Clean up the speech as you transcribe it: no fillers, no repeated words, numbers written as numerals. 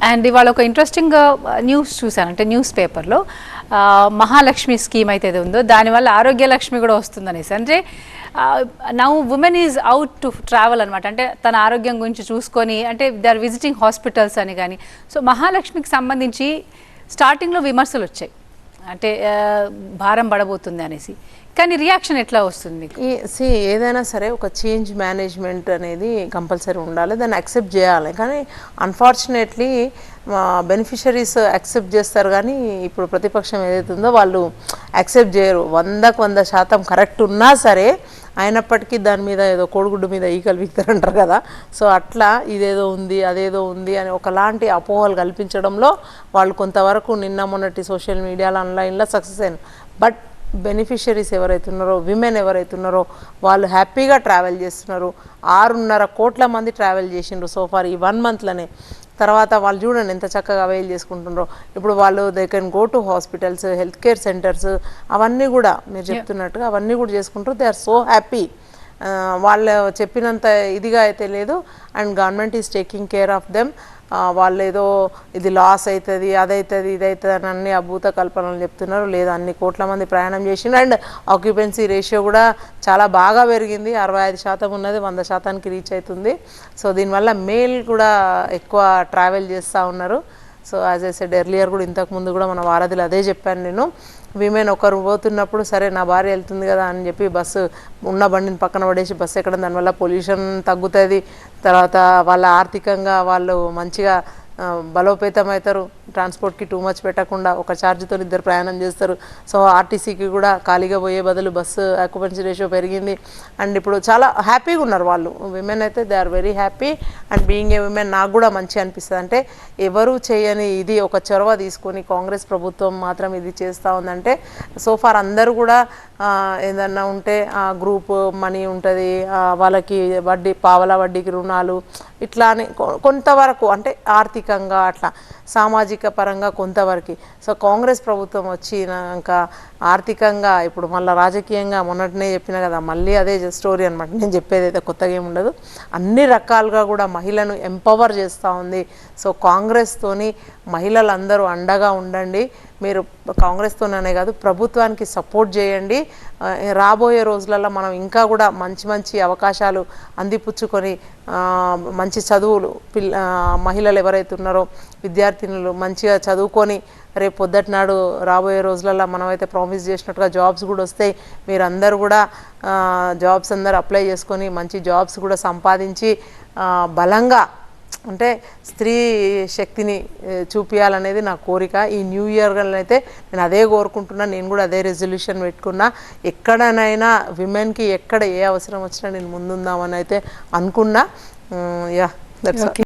And ఇవాళ ఒక interesting news చూశాను, అంటే న్యూస్ పేపర్లో మహాలక్ష్మి స్కీమ్ అయితే ఏదో ఉందో దానివల్ల ఆరోగ్యలక్ష్మి కూడా వస్తుందనేసి. అంటే now women is out to travel అనమాట, అంటే తన ఆరోగ్యం గురించి చూసుకొని, అంటే దే ఆర్ విజిటింగ్ హాస్పిటల్స్ అని కానీ. సో మహాలక్ష్మికి సంబంధించి స్టార్టింగ్లో విమర్శలు వచ్చాయి, అంటే భారం పడబోతుంది అనేసి. కానీ రియాక్షన్ ఎట్లా వస్తుంది? ఏదైనా సరే ఒక చేంజ్ మేనేజ్మెంట్ అనేది కంపల్సరీ ఉండాలి, దాన్ని యాక్సెప్ట్ చేయాలి. కానీ అన్ఫార్చునేట్లీ బెనిఫిషరీస్ యాక్సెప్ట్ చేస్తారు, కానీ ఇప్పుడు ప్రతిపక్షం ఏదైతే ఉందో వాళ్ళు యాక్సెప్ట్ చేయరు. 100% కరెక్ట్ ఉన్నా సరే అయినప్పటికీ దాని మీద ఏదో కోడిగుడ్డు మీద ఈకలు వీక్తారంటారు కదా. సో అట్లా ఇదేదో ఉంది అదేదో ఉంది అని ఒకలాంటి అపోహలు కల్పించడంలో వాళ్ళు కొంతవరకు నిన్న మొన్నటి సోషల్ మీడియాలో ఆన్లైన్లో సక్సెస్ అయినారు. బట్ బెనిఫిషరీస్ ఎవరైతే ఉన్నారో, విమెన్ ఎవరైతే ఉన్నారో వాళ్ళు హ్యాపీగా ట్రావెల్ చేస్తున్నారు. 6.5 కోట్ల మంది ట్రావెల్ చేసిండ్రు సోఫార్ ఈ 1 మంత్లోనే. తర్వాత వాళ్ళు చూడండి ఎంత చక్కగా అవైల్ చేసుకుంటున్నారో. ఇప్పుడు వాళ్ళు they can go to hospitals, health care centres, అవన్నీ కూడా మీరు చెప్తున్నట్టుగా అవన్నీ కూడా చేసుకుంటారు. They are so happy. వాళ్ళు చెప్పినంత ఇదిగా అయితే లేదు. And government is taking care of them. వాళ్ళు ఏదో ఇది లాస్ అవుతుంది, అదవుతుంది, ఇదవుతుంది అని అన్ని అభూత కల్పనలు చెప్తున్నారు. లేదా అన్ని కోట్ల మంది ప్రయాణం చేసిండ్రు. అండ్ ఆక్యుపెన్సీ రేషియో కూడా చాలా బాగా పెరిగింది. 65% ఉన్నది 100%కి రీచ్ అవుతుంది. సో దీనివల్ల మేల్ కూడా ఎక్కువ ట్రావెల్ చేస్తూ ఉన్నారు. So as I said earlier కూడా ఇంతకుముందు కూడా మన వారధిలో అదే చెప్పాను నేను. విమెన్ ఒకరు పోతున్నప్పుడు సరే నా భార్య వెళ్తుంది కదా అని చెప్పి బస్సు ఉన్న బండిని పక్కన పడేసి బస్సు ఎక్కడం, దానివల్ల పొల్యూషన్ తగ్గుతుంది. తర్వాత వాళ్ళ ఆర్థికంగా వాళ్ళు మంచిగా బలోపేతం అవుతారు. ట్రాన్స్పోర్ట్కి టూ మచ్ పెట్టకుండా ఒక ఛార్జ్తో ఇద్దరు ప్రయాణం చేస్తారు. సో ఆర్టీసీకి కూడా ఖాళీగా పోయే బదులు బస్సు ఆక్యుపెన్సీ రేషియో పెరిగింది. అండ్ ఇప్పుడు చాలా హ్యాపీగా ఉన్నారు వాళ్ళు. విమెన్ అయితే they are very happy. And being a women నాకు కూడా మంచి అనిపిస్తుంది. అంటే ఎవరు చేయని ఇది ఒక చొరవ తీసుకొని కాంగ్రెస్ ప్రభుత్వం మాత్రం ఇది చేస్తూ ఉందంటే, సోఫార్ అందరూ కూడా ఏదన్నా ఉంటే గ్రూప్ మనీ ఉంటుంది, వాళ్ళకి వడ్డీ పావలా వడ్డీకి రుణాలు, ఇట్లా అని కొంతవరకు అంటే ఆర్థికంగా అట్లా సామాజిక పరంగా కొంతవరకు. సో కాంగ్రెస్ ప్రభుత్వం వచ్చినాక ఆర్థికంగా ఇప్పుడు మళ్ళీ రాజకీయంగా మొన్నటినే చెప్పిన కదా, మళ్ళీ అదే స్టోరీ అనమాట. నేను చెప్పేది అయితే కొత్తగా ఏమి ఉండదు. అన్ని రకాలుగా కూడా మహిళను ఎంపవర్ చేస్తూ ఉంది. సో కాంగ్రెస్తోని మహిళలందరూ అండగా ఉండండి. మీరు కాంగ్రెస్తోనే కాదు ప్రభుత్వానికి సపోర్ట్ చేయండి. రాబోయే రోజులలో మనం ఇంకా కూడా మంచి మంచి అవకాశాలు అందిపుచ్చుకొని మంచి చదువులు మహిళలు ఎవరైతే ఉన్నారో విద్యార్థినులు మంచిగా చదువుకొని రేపు పొద్దుటి నాడు రాబోయే రోజులలో మనమైతే ప్రామిస్ చేసినట్టుగా జాబ్స్ కూడా వస్తాయి. మీరందరూ కూడా జాబ్స్ అందరూ అప్లై చేసుకొని మంచి జాబ్స్ కూడా సంపాదించి బలంగా అంటే స్త్రీ శక్తిని చూపించాలనేది నా కోరిక. ఈ న్యూ ఇయర్లో అయితే నేను అదే కోరుకుంటున్నా. నేను కూడా అదే రెజల్యూషన్ పెట్టుకున్నా. ఎక్కడనైనా విమెన్కి ఎక్కడ ఏ అవసరం వచ్చినా నేను ముందుందామని అయితే అనుకున్నా. Yeah that's